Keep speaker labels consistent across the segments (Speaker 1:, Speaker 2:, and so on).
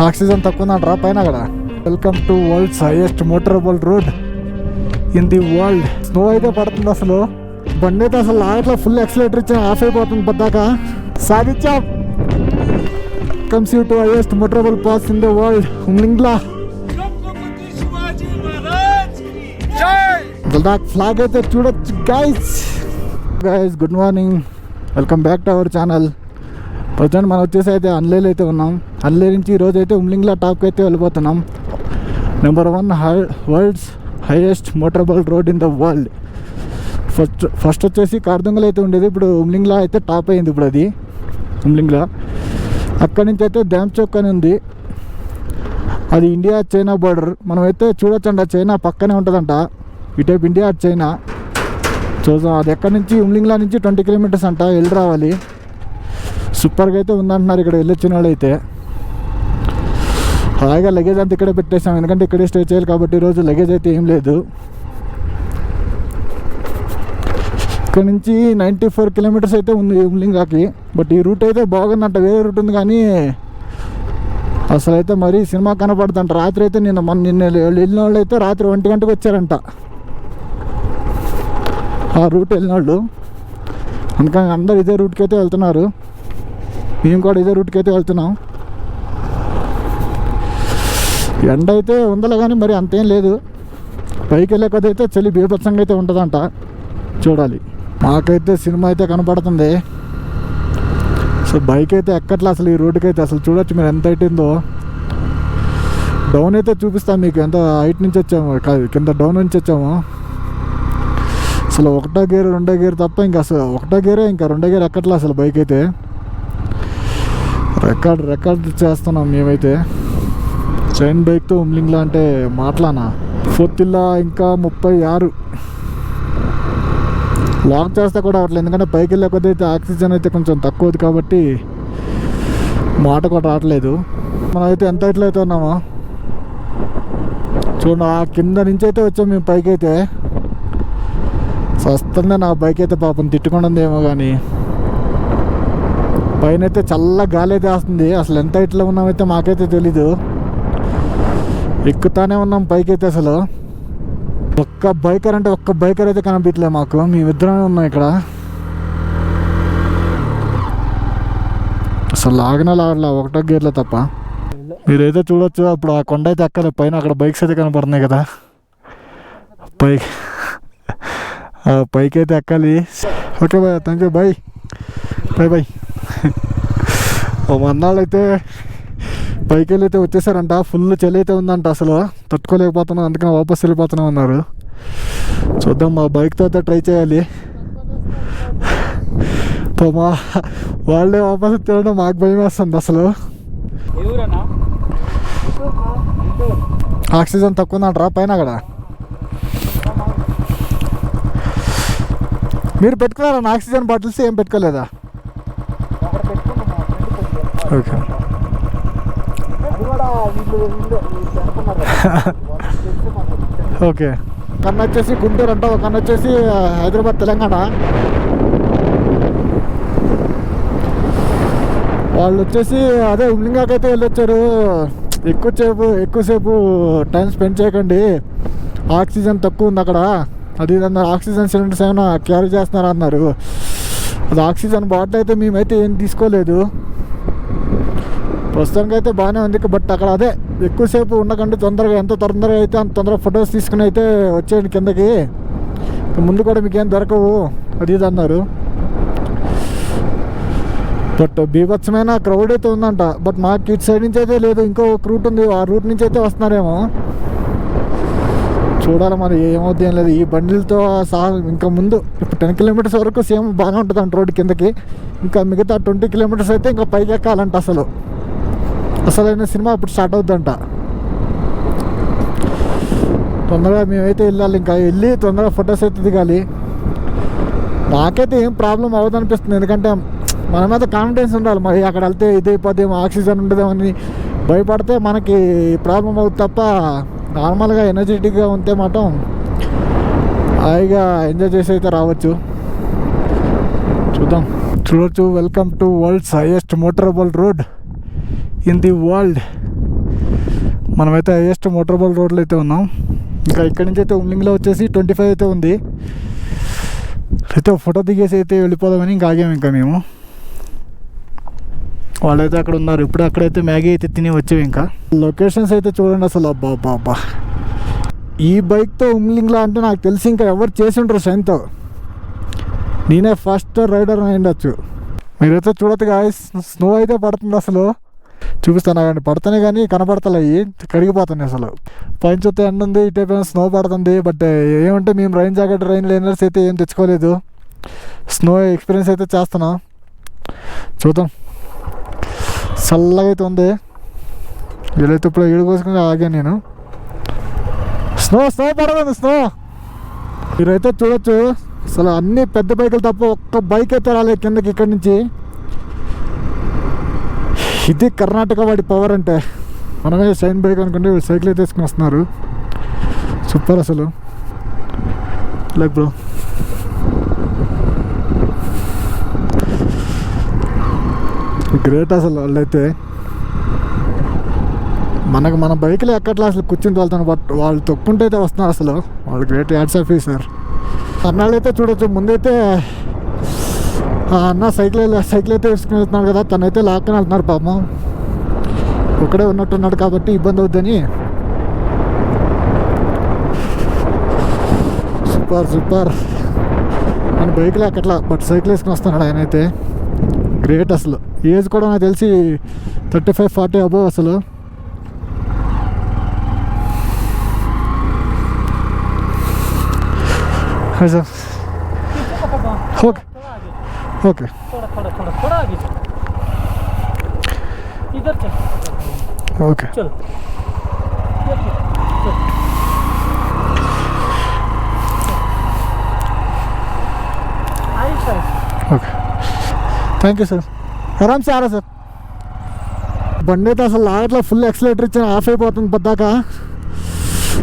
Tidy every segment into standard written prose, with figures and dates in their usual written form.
Speaker 1: Oxygen తక్కువ ఉందంటారా పైన కదా. Welcome to world's highest motorable road in the world. Snow అయితే పడుతుంది, అసలు బండి అయితే అసలు లాగట్లో ఫుల్ ఎక్సలేటర్ ఇచ్చి ఆఫ్ అయిపోతుంది పద్దాక. సాధించాం. Comes you to highest motorable pass in the world, Umlingla. Flag అయితే చూడొచ్చు guys. Good morning, welcome back to our channel. Present మనం వచ్చేసి అయితే అన్లేలు అయితే ఉన్నాం. అన్లే నుంచి ఈరోజు అయితే ఉమ్లింగ్లా టాప్కి అయితే వెళ్ళిపోతున్నాం. Number 1 world's highest motorable road in the world. First వచ్చేసి కార్దుంగల్ అయితే ఉండేది, ఇప్పుడు ఉమ్లింగ్లా అయితే టాప్ అయింది. ఇప్పుడు అది ఉమ్లింగ్లా. అక్కడి నుంచి అయితే డ్యామ్చోక్ అని ఉంది, అది ఇండియా చైనా బార్డర్. మనమైతే చూడొచ్చంట, చైనా పక్కనే ఉంటుందంట. ఇటైపు ఇండియా అటు చైనా చూద్దాం. అది ఎక్కడి నుంచి ఉమ్లింగ్లా నుంచి 20 కిలోమీటర్స్ అంట, వెళ్ళి రావాలి. సూపర్గా అయితే ఉందంటున్నారు ఇక్కడ వెళ్ళొచ్చిన వాళ్ళు అయితే. హాయిగా లగేజ్ అంతా ఇక్కడే పెట్టేసాం, ఎందుకంటే ఇక్కడే స్టే చేయాలి కాబట్టి ఈరోజు లగేజ్ అయితే ఏం లేదు. ఇక్కడ నుంచి 94 కిలోమీటర్స్ అయితే ఉంది ఉమ్లింగ్లాకి. బట్ ఈ రూట్ అయితే బాగుందంట, వేరే రూట్ ఉంది కానీ అసలు అయితే మరీ సినిమా కనపడుతుంట. రాత్రి అయితే నిన్న వెళ్ళిన వాళ్ళు అయితే రాత్రి 1 గంటకు వచ్చారంట ఆ రూట్ వెళ్ళిన వాళ్ళు. అందుకని అందరు ఇదే రూట్కి అయితే వెళ్తున్నారు, మేము కూడా ఇదే రూట్కి అయితే వెళ్తున్నాం. ఎండ అయితే ఉందలే కానీ మరి అంతేం లేదు. పైకి వెళ్ళే కొద్ది అయితే చలి బీభత్సంగా అయితే ఉంటుందంట, చూడాలి. మాకైతే సినిమా అయితే కనపడుతుంది. సో బైక్ అయితే ఎక్కట్లా అసలు ఈ రోడ్డుకి అయితే. అసలు చూడొచ్చు మీరు ఎంత హైట్ ఉందో. డౌన్ అయితే చూపిస్తాను మీకు ఎంత హైట్ నుంచి వచ్చాము, కింద డౌన్ నుంచి వచ్చాము. అసలు 1వ గేర్ 2వ గేర్ తప్ప ఇంకా అసలు 1వ గేరే, ఇంకా 2వ గేర్ ఎక్కట్లా అసలు. బైక్ అయితే రికార్డ్ చేస్తున్నాం మేమైతే. చైన్ బైక్తో ఉమ్లింగ్లా అంటే మాట్లానా. 4th జిల్లా ఇంకా 36 లాక్ చేస్తే కూడా అట్లా, ఎందుకంటే పైకి వెళ్ళే కొద్ది అయితే ఆక్సిజన్ అయితే కొంచెం తక్కువది కాబట్టి మాట కూడా రావట్లేదు. మనం అయితే ఎంత హైట్లో అయితే ఉన్నామో చూడండి. ఆ కింద నుంచి అయితే వచ్చాం మేము పైకి అయితే. వస్తుందే నా బైక్ అయితే పాపం తిట్టుకుంటుందేమో కానీ పైన అయితే చల్ల గాలి అయితే వస్తుంది. అసలు ఎంత హైట్లో ఉన్నామైతే మాకైతే తెలీదు. ఎక్కుతానే ఉన్నాం పైకి అయితే. అసలు ఒక్క బైకర్ అయితే కనిపించలే మాకు, మేమిద్దరమే ఉన్నాం ఇక్కడ. అసలు లాగనే లాగట్లా 1వ గేర్లో తప్ప. మీరైతే చూడొచ్చు, అప్పుడు ఆ కొండ అయితే ఎక్కాలి పైన. అక్కడ బైక్స్ అయితే కనపడుతున్నాయి కదా, పైకి అయితే ఎక్కాలి. Okay bye, thank you, bye bye. మన్నాళ్ళు అయితే పైకి వెళ్ళి అయితే వచ్చేసారంట. ఫుల్ చలి అయితే ఉందంట, అసలు తట్టుకోలేకపోతున్నాం, అందుకని వాపస్ వెళ్ళిపోతున్నాం అన్నారు. చూద్దాం, మా బైక్తో అయితే ట్రై చేయాలి. వాళ్ళే వాపస్ తినడం మాకు భయం వేస్తుంది. అసలు ఆక్సిజన్ తక్కువ ఉందంటారా పైన కదా. మీరు పెట్టుకున్నారా ఆక్సిజన్ బాటిల్స్? ఏం పెట్టుకోలేదా? ఓకే. ఓకే. కన్ను వచ్చేసి గుంటూరు అంట, కన్ను వచ్చేసి హైదరాబాద్ తెలంగాణ. వాళ్ళు వచ్చేసి అదే ఉమ్లింగాకి అయితే వెళ్ళొచ్చారు. ఎక్కువసేపు టైం స్పెండ్ చేయకండి, ఆక్సిజన్ తక్కువ ఉంది అక్కడ, అది అన్నారు. ఆక్సిజన్ సిలిండర్స్ ఏమైనా క్యారీ చేస్తున్నారా అన్నారు. అది ఆక్సిజన్ బాటిల్ అయితే మేమైతే ఏం తీసుకోలేదు. ప్రస్తుతానికి అయితే బాగానే ఉంది. బట్ అక్కడ అదే ఎక్కువసేపు ఉండకండి, ఎంత తొందరగా అయితే అంత తొందరగా ఫొటోస్ తీసుకుని అయితే వచ్చేయండి కిందకి, ముందు కూడా మీకు ఏం దొరకవు అది ఇది అన్నారు. బట్ బీభత్సమైన క్రౌడ్ అయితే ఉందంట. బట్ మాకు ఇటు సైడ్ నుంచి అయితే లేదు, ఇంకో రూట్ ఉంది, ఆ రూట్ నుంచి అయితే వస్తున్నారేమో. చూడాలి మరి ఏమవుద్ది ఏం లేదు. ఈ బండిలతో సహా ఇంకా ముందు ఇప్పుడు 10 కిలోమీటర్స్ వరకు సేమ్ బాగానే ఉంటుంది అంట రోడ్డు కిందకి. ఇంకా మిగతా 20 కిలోమీటర్స్ అయితే ఇంకా పైకి ఎక్కాలంట. అసలైన సినిమా అప్పుడు స్టార్ట్ అవుద్దంట. తొందరగా మేమైతే వెళ్ళాలి, ఇంకా వెళ్ళి తొందరగా ఫొటోస్ అయితే దిగాలి. నాకైతే ఏం ప్రాబ్లం అవ్వదు అనిపిస్తుంది, ఎందుకంటే మన మీద కాన్ఫిడెన్స్ ఉండాలి. మరి అక్కడ వెళ్తే ఇదైపోద్దేమో, ఆక్సిజన్ ఉండదేమని భయపడితే మనకి ప్రాబ్లం అవుతుంది తప్ప, నార్మల్గా ఎనర్జెటిక్గా ఉంటే మాత్రం హాయిగా ఎంజాయ్ చేసి అయితే రావచ్చు. చూద్దాం. చూడొచ్చు, welcome to world's highest motorable road in the world. మనమైతే హైయెస్ట్ మోటార్ రోడ్లో అయితే ఉన్నాం. ఇంకా ఇక్కడి నుంచి అయితే ఉమ్లింగ్లో వచ్చేసి 25 అయితే ఉంది. అయితే ఫోటో దిగేసి అయితే వెళ్ళిపోదామని ఇంకా ఆగాము. ఇంకా మేము వాళ్ళైతే అక్కడ ఉన్నారు. ఇప్పుడు అక్కడైతే మ్యాగీ అయితే తిని వచ్చేవి. ఇంకా లొకేషన్స్ అయితే చూడండి అసలు. అబ్బా అబ్బా అబ్బా, ఈ బైక్తో ఉమ్లింగ్లో అంటే నాకు తెలిసి ఇంకా ఎవరు చేసి ఉంటారు షైన్తో. నేనే ఫస్ట్ రైడర్ అయి ఉండొచ్చు. మీరైతే చూడదు గాయ్స్, స్నో అయితే పడుతుంది. అసలు చూపిస్తాను కానీ పడుతున్నాయి కానీ కనపడతలేయి, కడిగిపోతున్నాయి అసలు. పైన చూస్తే ఎండ ఉంది, ఇటైపు స్నో పడుతుంది. బట్ ఏమంటే మేము రైన్ జాకెట్ రైన్ లైనర్స్ అయితే ఏం తెచ్చుకోలేదు. స్నో ఎక్స్పీరియన్స్ అయితే చేస్తున్నాం, చూద్దాం. చల్లగా అయితే ఉంది. వీళ్ళైతే ఇప్పుడు ఏడు కోసుకుని ఆగాను నేను. స్నో పడుతుంది, స్నో. మీరైతే చూడొచ్చు అసలు అన్ని పెద్ద బైకులు తప్ప ఒక్క బైక్ అయితే రాలేదు కిందకి ఇక్కడి నుంచి. ఇది కర్ణాటక వాడి పవర్ అంటే. మనమే షైన్ బైక్ అనుకుంటే వీళ్ళు సైకిల్ అయితే తీసుకుని వస్తున్నారు. సూపర్ అసలు. లైక్ బ్రో, గ్రేట్ అసలు. వాళ్ళైతే మన బైక్లో ఎక్కట్లా అసలు కూర్చుని వెళ్తాను. బట్ వాళ్ళు తొక్కుంటే అయితే వస్తున్నారు అసలు. వాళ్ళు గ్రేట్, హ్యాట్స్ ఆఫ్ సార్. అన్నాళ్ళు అయితే చూడొచ్చు. ముందైతే అన్న సైకిల్ అయితే వేసుకుని వెళ్తున్నాడు కదా, తనైతే లాక్కుని వెళ్తున్నారు పాపం. ఒకడే ఉన్నట్టున్నాడు కాబట్టి ఇబ్బంది అవుద్దని. సూపర్. మన బైక్లో ఎక్కట్లా, బట్ సైకిల్ వేసుకుని వస్తున్నాడు ఆయన అయితే. గ్రేట్ అసలు. ఏజ్ కూడా నాకు తెలిసి 35-40 అబోవ్ అసలు. సార్ ఓకే ఓకే
Speaker 2: थोड़ा आगे इधर चल.
Speaker 1: ओके
Speaker 2: चलो
Speaker 1: ఓకే, థ్యాంక్ యూ సార్. ఆరామ్ సార్. సార్ బండి అయితే అసలు లాగట్లా, ఫుల్ ఎక్సలేటర్ ఇచ్చిన ఆఫ్ అయిపోతుంది పద్దాక.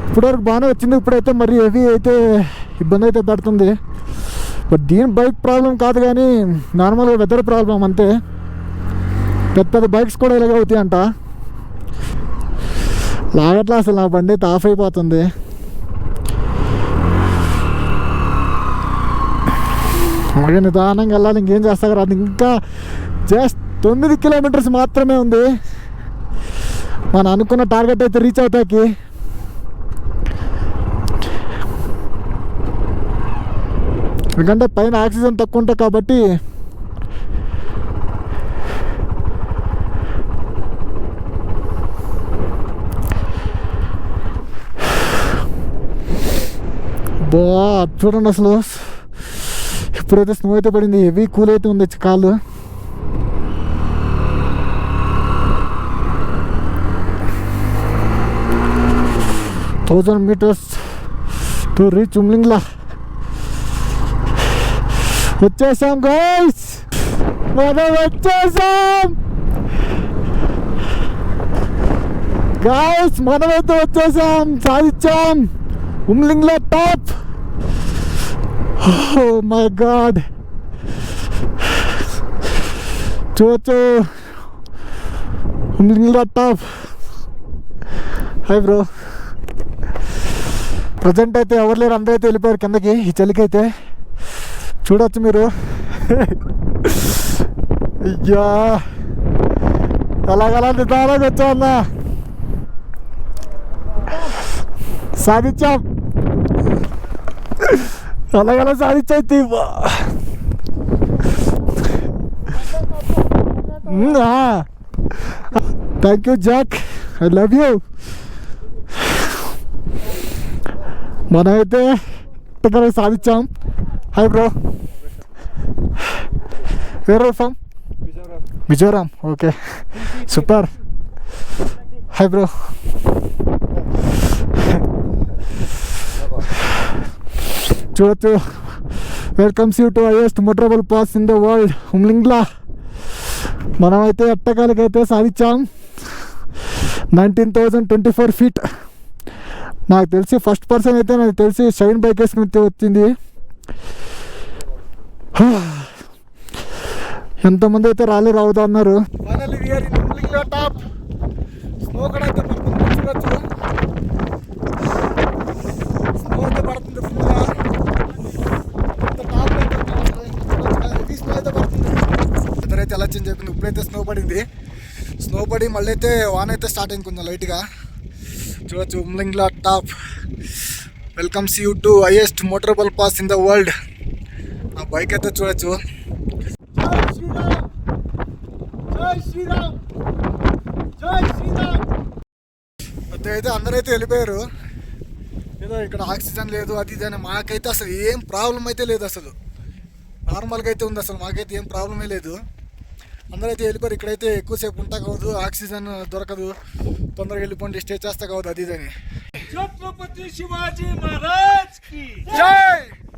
Speaker 1: ఇప్పటివరకు బాగానే వచ్చింది, ఇప్పుడైతే మరి హెవీ అయితే ఇబ్బంది అయితే పెడుతుంది. బట్ దీని బైక్ ప్రాబ్లం కాదు కానీ నార్మల్గా వెదర్ ప్రాబ్లం అంతే. పెద్ద బైక్స్ కూడా ఇలాగే అవుతాయి అంట. లాగట్లా అసలు, నా బండి అయితే ఆఫ్ అయిపోతుంది. అలాగే నిదానంగా వెళ్ళాలి. ఇంకేం చేస్తా కదా, అది ఇంకా జస్ట్ 9 కిలోమీటర్స్ మాత్రమే ఉంది. మనం అనుకున్న టార్గెట్ అయితే రీచ్ అవుతాకి. ఎందుకంటే పైన ఆక్సిజన్ తక్కువ ఉంటుంది కాబట్టి. చూడండి అసలు. ఇప్పుడైతే స్నో అయితే పడింది, హెవీ కూల్ అయితే ఉంది కాళ్ళు. Thousand meters to reach Umlingla. వచ్చేసాం గైస్, మనం వచ్చేసాం గైస్, మనమైతే వచ్చేసాం, సాధించాం Umlingla top. Oh my god, చూచు Umlingla top. Hi bro. Present అయితే ఎవరు లేరు, అందరూ అయితే వెళ్ళిపోయారు కిందకి ఈ చలికైతే. చూడొచ్చు మీరు. అయ్యా అలాగలా నిదానంగా వచ్చా అన్నా. సాధించాం, అలాగలా సాధించైతే. Thank you Jack, I love you. మనమైతే సాధించాం. Hi bro, where are from? Mizoram. Okay, super. Hi bro. చూడొచ్చు, welcomes you to highest motorable pass in the world Umlingla. మనమైతే ఎట్టకాలకైతే సాధించాం 19,024 feet. నాకు తెలిసి ఫస్ట్ పర్సన్ అయితే నాకు తెలిసి షైన్ బైక్ వేసుకుని వచ్చింది. ఎంతమంది అయితే రావుతా అన్నారు. స్నో కూడా అయితే వెళ్ళొచ్చు అని చెప్పింది. ఇప్పుడైతే స్నో పడింది. స్నో పడి మళ్ళీ అయితే వాన్ అయితే స్టార్ట్ అయింది కొంచెం లైట్గా. చూడొచ్చు Umlingla top welcomes you to highest motorable pass in the world. ఆ బైక్ అయితే చూడొచ్చు. అయితే అందరైతే వెళ్ళిపోయారు. ఏదో ఇక్కడ ఆక్సిజన్ లేదు అది ఇది అని. మాకైతే అసలు ఏం ప్రాబ్లం అయితే లేదు, అసలు నార్మల్గా అయితే ఉంది. అసలు మాకైతే ఏం ప్రాబ్లమే లేదు. అందరైతే వెళ్ళిపోయారు. ఇక్కడైతే ఎక్కువసేపు ఉంటా కావద్దు, ఆక్సిజన్ దొరకదు, తొందరగా వెళ్ళిపోండి, స్టే చేస్తా కావద్దు అది ఇదని.
Speaker 2: छत्रपति शिवाजी महाराज की
Speaker 1: జై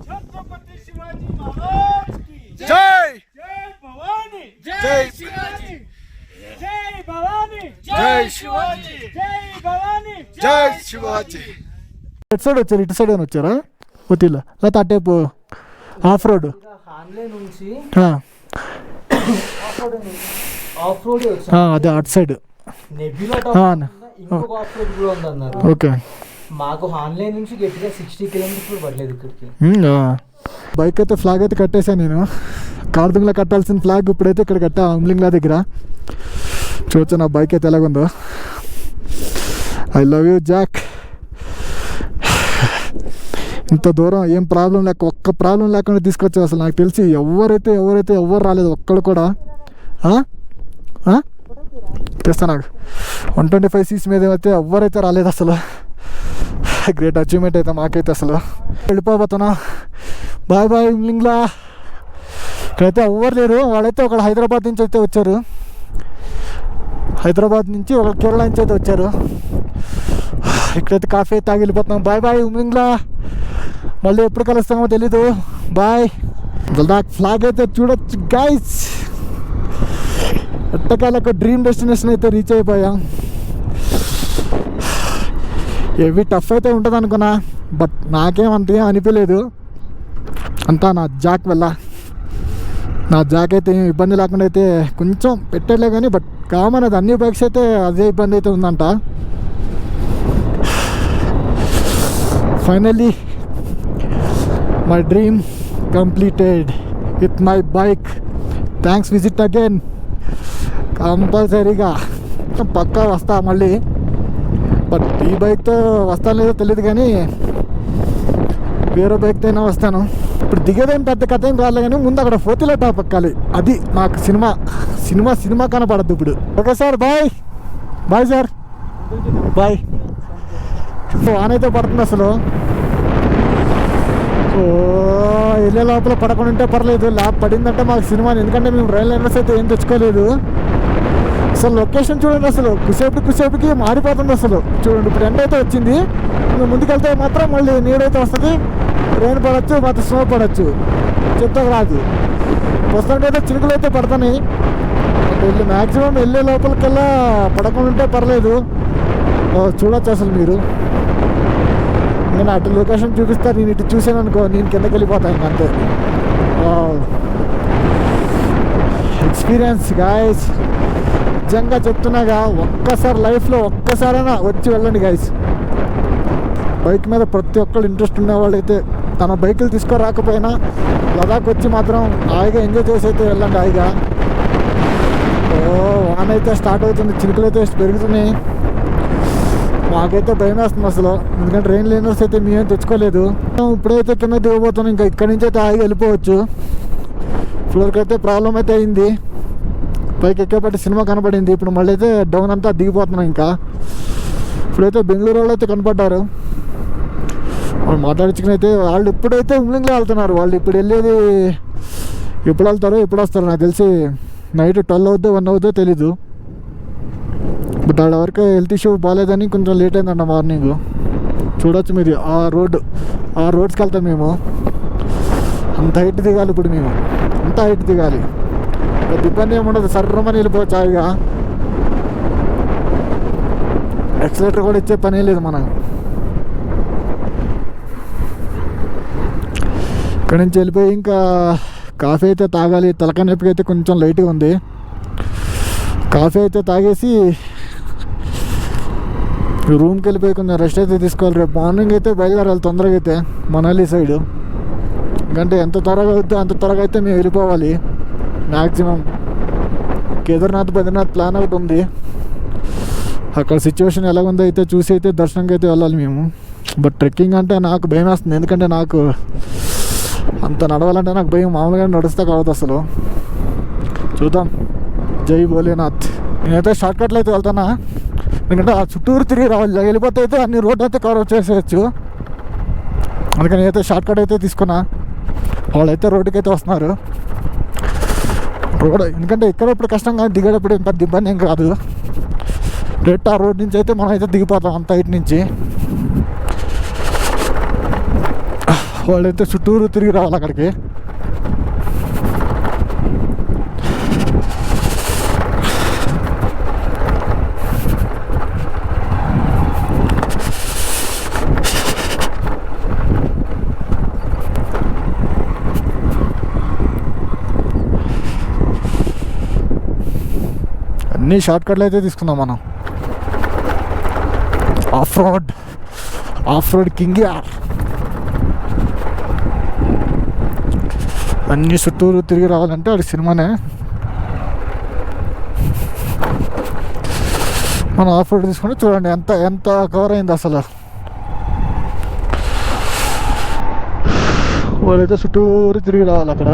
Speaker 2: छत्रपति शिवाजी महाराज की
Speaker 1: జై
Speaker 2: जय भवानी
Speaker 1: जय
Speaker 2: शिवाजी जय भवानी
Speaker 1: जय
Speaker 2: शिवाजी जय भवानी
Speaker 1: జై శివాజీ. ఇటు సైడ్ వచ్చారు, ఇటు సైడ్ అని వచ్చారా ఒత్తిలా లేకపోతే అటేపు ఆఫ్ రోడ్?
Speaker 2: ఆన్లైన్ నుంచి ఆఫ్ రోడ్
Speaker 1: అదే అటు సైడ్.
Speaker 2: ఇంకొక ఆఫ్ రోడ్ కూడా ఉందన్నారు.
Speaker 1: ఓకే,
Speaker 2: మాకు ఆన్లైన్ నుంచి గట్టిగా 60 కిలోమీటర్స్ కూడా పడలేదు ఇక్కడికి.
Speaker 1: బైక్ అయితే ఫ్లాగ్ అయితే కట్టేశాను నేను. కార్దుంగ్లా కట్టాల్సిన ఫ్లాగ్ ఇప్పుడైతే ఇక్కడ కట్టా ఉమ్లింగ్లా దగ్గర. చూడొచ్చు నా బైక్ అయితే ఎలాగుందో. I love you Jack. ఇంత దూరం ఏం ప్రాబ్లం లేక, ఒక్క ప్రాబ్లం లేకుండా తీసుకొచ్చా. అసలు నాకు తెలిసి ఎవరు రాలేదు, ఒక్కడు కూడా. తెస్తా నాకు 125cc మీద అయితే ఎవరైతే రాలేదు అసలు. గ్రేట్ అచీవ్మెంట్ అయితే మాకైతే. అసలు వెళ్ళిపోతున్నా. Bye bye Umling La. ఇక్కడైతే ఎవ్వరు లేరు. వాళ్ళైతే ఒకళ్ళు హైదరాబాద్ నుంచి అయితే వచ్చారు, హైదరాబాద్ నుంచి ఒక కేరళ నుంచి అయితే వచ్చారు. ఇక్కడైతే కాఫీ అయితే తాగి వెళ్ళిపోతున్నాం. Bye bye Umling La. మళ్ళీ ఎప్పుడు కలుస్తామో తెలీదు. బాయ్. ఫ్లాగ్ అయితే చూడొచ్చు గైస్. ఎట్టకాలకు డ్రీమ్ డెస్టినేషన్ అయితే రీచ్ అయిపోయాం. హెవీ టఫ్ అయితే ఉంటుంది అనుకున్నా, బట్ నాకేమంత అనిపించలేదు. అంతా నా జాక్ వల్ల. నా జాక్ అయితే ఏం ఇబ్బంది లేకుండా అయితే కొంచెం పెట్టలే కానీ, బట్ కామన్ అది అన్ని బైక్స్ అయితే అదే ఇబ్బంది అయితే ఉందంట. Finally my dream completed with my bike. Thanks, visit again. కంపల్సరీగా పక్కా వస్తా మళ్ళీ. బట్ ఈ బైక్తో వస్తాను లేదో తెలియదు కానీ వేరే బైక్తో అయినా వస్తాను. ఇప్పుడు దిగేదేం పెద్ద కథ ఏం రాలే కానీ ముందు అక్కడ ఫోర్తిలో టాప్ ఎక్కాలి. అది నాకు సినిమా కనపడద్దు ఇప్పుడు. Okay sir, bye bye sir, bye. వాన్ అయితే పడుతుంది అసలు. వెళ్ళే లోపల పడకుండా ఉంటే పర్లేదు, ల్యాబ్ పడిందంటే మాకు సినిమా. ఎందుకంటే మేము రైల్ లైనర్స్ అయితే ఏం తెచ్చుకోలేదు. అసలు లొకేషన్ చూడండి, అసలు కుసేపుకి మారిపోతుంది అసలు. చూడండి ఇప్పుడు ఎండ అయితే వచ్చింది, ఇంకా ముందుకెళ్తే మాత్రం మళ్ళీ నీడైతే వస్తుంది. రెయిన్ పడవచ్చు, మాత్రం స్నో పడవచ్చు, చెప్తాకు రాదు. ప్రస్తుతానికి అయితే చినుకులు అయితే పడుతున్నాయి. వెళ్ళి మ్యాక్సిమం వెళ్ళే లోపలికెల్లా పడకుండా ఉంటే పర్లేదు. చూడొచ్చు అసలు మీరు. నేను అటు లొకేషన్ చూపిస్తాను, నేను ఇటు చూసాను అనుకో, నేను కిందకి వెళ్ళిపోతాను ఇంక అంతే. ఎక్స్పీరియన్స్ గాయస్, నిజంగా చెప్తున్నాగా. ఒక్కసారి లైఫ్లో ఒక్కసారైనా వచ్చి వెళ్ళండి గాయస్. బైక్ మీద ప్రతి ఒక్కళ్ళు ఇంట్రెస్ట్ ఉన్న వాళ్ళైతే తన బైకులు తీసుకురాకపోయినా లదాఖ్ వచ్చి మాత్రం హాయిగా ఎంజాయ్ చేసి అయితే వెళ్ళండి హాయిగా. వాన్ అయితే స్టార్ట్ అవుతుంది, చినుకులు అయితే పెరుగుతున్నాయి. మాకైతే భయం వేస్తుంది అసలు, ఎందుకంటే రెయిన్ లైనర్స్ అయితే మేమేం తెచ్చుకోలేదు. ఇప్పుడైతే కింద దిగబోతున్నాం, ఇంకా ఇక్కడి నుంచి అయితే హాయిగా వెళ్ళిపోవచ్చు. ఫ్లోర్కి అయితే ప్రాబ్లం అయితే అయింది, పైకి ఎక్కేపట్టి సినిమా కనపడింది. ఇప్పుడు మళ్ళీ అయితే డౌన్ అంతా దిగిపోతున్నాం. ఇంకా ఇప్పుడైతే బెంగళూరు వాళ్ళు అయితే కనపడ్డారు. వాళ్ళు మాట్లాడించుకుని అయితే వాళ్ళు ఇప్పుడైతే ఉమ్లింగ్లో వెళ్తున్నారు. వాళ్ళు ఇప్పుడు వెళ్ళేది ఎప్పుడు వెళ్తారో ఎప్పుడు వస్తారో నాకు తెలిసి నైట్ 12 అవుద్దో 1 అవుద్దో తెలీదు. బట్ వాళ్ళ వరకు హెల్త్ ఇష్యూ బాగాలేదని కొంచెం లేట్ అయిందంట మార్నింగ్. చూడొచ్చు మీరు ఆ రోడ్స్కి వెళ్తాం మేము. అంత హైట్ దిగాలి ఇప్పుడు మేము, అంత హైట్ దిగాలి. పెద్ద ఇబ్బంది ఏముండదు, సర్రమని వెళ్ళిపోవచ్చు హాయిగా. ఎక్సలేటర్ కూడా ఇచ్చే పని లేదు మనం. ఇక్కడి నుంచి వెళ్ళిపోయి ఇంకా కాఫీ అయితే తాగాలి. తలకాయ నొప్పికి అయితే కొంచెం లైట్గా ఉంది. కాఫీ అయితే తాగేసి రూమ్కి వెళ్ళిపోయి కొంచెం రెస్ట్ అయితే తీసుకోవాలి. రేపు మార్నింగ్ అయితే బయలుదేరాలి తొందరగా అయితే మనాలి సైడ్. ఎందుకంటే ఎంత త్వరగా అవుతుందో అంత త్వరగా అయితే మేము వెళ్ళిపోవాలి మ్యాక్సిమం. కేదార్నాథ్ బద్రీనాథ్ ప్లాన్ ఒకటి ఉంది. అక్కడ సిచ్యువేషన్ ఎలాగుందో అయితే చూసి అయితే దర్శనంకి అయితే వెళ్ళాలి మేము. బట్ ట్రెక్కింగ్ అంటే నాకు భయం వేస్తుంది, ఎందుకంటే నాకు అంత నడవాలంటే నాకు భయం. మామూలుగా నడుస్తా కావద్దు అసలు. చూద్దాం. జై భోలేనాథ్. నేనైతే షార్ట్కట్లో అయితే వెళ్తానా, ఎందుకంటే ఆ చుట్టూరు తిరిగి రావాలి. వెళ్ళిపోతే అయితే అన్ని రోడ్డు అయితే కవర్ చేసేయచ్చు. అందుకని అయితే షార్ట్కట్ అయితే తీసుకున్నా. వాళ్ళైతే రోడ్డుకి అయితే వస్తున్నారు. రోడ్ ఎందుకంటే ఎక్కడప్పుడు కష్టంగా, దిగేటప్పుడు ఏం పెద్ద ఇబ్బంది ఏం కాదు. డైరెక్ట్ ఆ రోడ్ నుంచి అయితే మనం అయితే దిగిపోతాం అంత హైట్ నుంచి. వాళ్ళైతే చుట్టూరు తిరిగి రావాలి అక్కడికి. అన్నీ షార్ట్ కట్లు అయితే తీసుకుందాం మనం. ఆఫ్ రోడ్ కింగ్ యార్. అన్ని చుట్టూరు తిరిగి రావాలంటే అది సినిమానే. మనం ఆఫ్ రోడ్ తీసుకుంటే చూడండి ఎంత కవర్ అయింది అసలు. వాళ్ళైతే చుట్టూరు తిరిగి రావాలి అక్కడ.